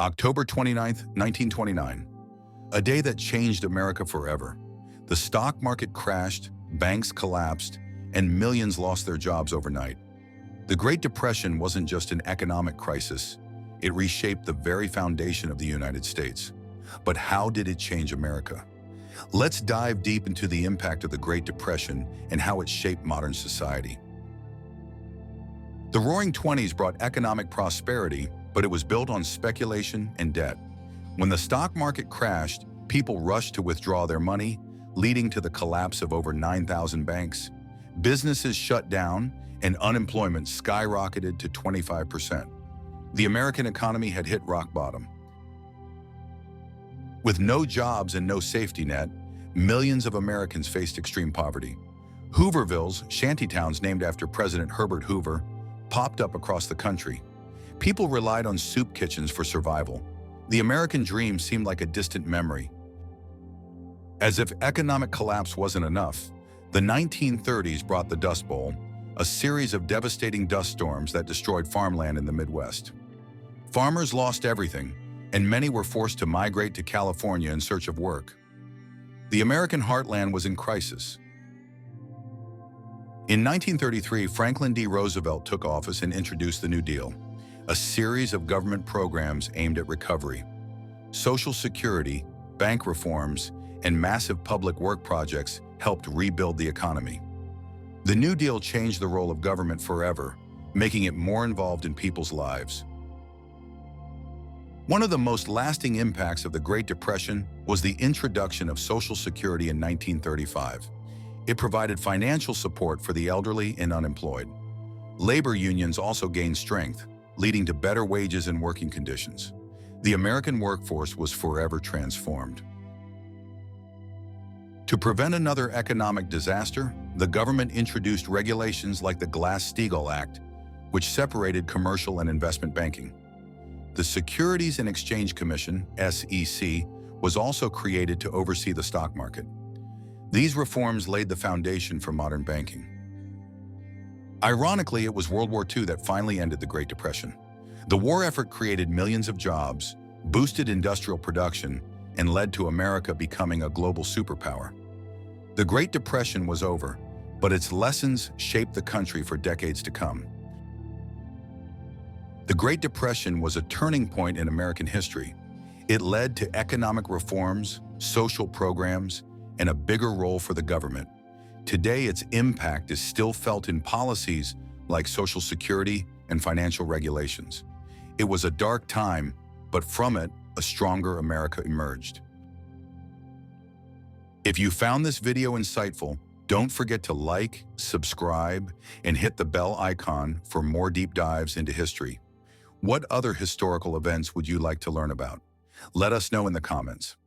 October 29th, 1929. A day that changed America forever. The stock market crashed, banks collapsed, and millions lost their jobs overnight. The Great Depression wasn't just an economic crisis. It reshaped the very foundation of the United States. But how did it change America? Let's dive deep into the impact of the Great Depression and how it shaped modern society. The Roaring Twenties brought economic prosperity, but it was built on speculation and debt. When the stock market crashed, people rushed to withdraw their money, leading to the collapse of over 9,000 banks. Businesses shut down, and unemployment skyrocketed to 25%. The American economy had hit rock bottom. With no jobs and no safety net, millions of Americans faced extreme poverty. Hoovervilles, shantytowns named after President Herbert Hoover, popped up across the country. People relied on soup kitchens for survival. The American dream seemed like a distant memory. As if economic collapse wasn't enough, the 1930s brought the Dust Bowl, a series of devastating dust storms that destroyed farmland in the Midwest. Farmers lost everything, and many were forced to migrate to California in search of work. The American heartland was in crisis. In 1933, Franklin D. Roosevelt took office and introduced the New Deal, a series of government programs aimed at recovery. Social Security, bank reforms, and massive public work projects helped rebuild the economy. The New Deal changed the role of government forever, making it more involved in people's lives. One of the most lasting impacts of the Great Depression was the introduction of Social Security in 1935. It provided financial support for the elderly and unemployed. Labor unions also gained strength, leading to better wages and working conditions. The American workforce was forever transformed. To prevent another economic disaster, the government introduced regulations like the Glass-Steagall Act, which separated commercial and investment banking. The Securities and Exchange Commission, SEC, was also created to oversee the stock market. These reforms laid the foundation for modern banking. Ironically, it was World War II that finally ended the Great Depression. The war effort created millions of jobs, boosted industrial production, and led to America becoming a global superpower. The Great Depression was over, but its lessons shaped the country for decades to come. The Great Depression was a turning point in American history. It led to economic reforms, social programs, and a bigger role for the government. Today, its impact is still felt in policies like Social Security and financial regulations. It was a dark time, but from it, a stronger America emerged. If you found this video insightful, don't forget to like, subscribe, and hit the bell icon for more deep dives into history. What other historical events would you like to learn about? Let us know in the comments.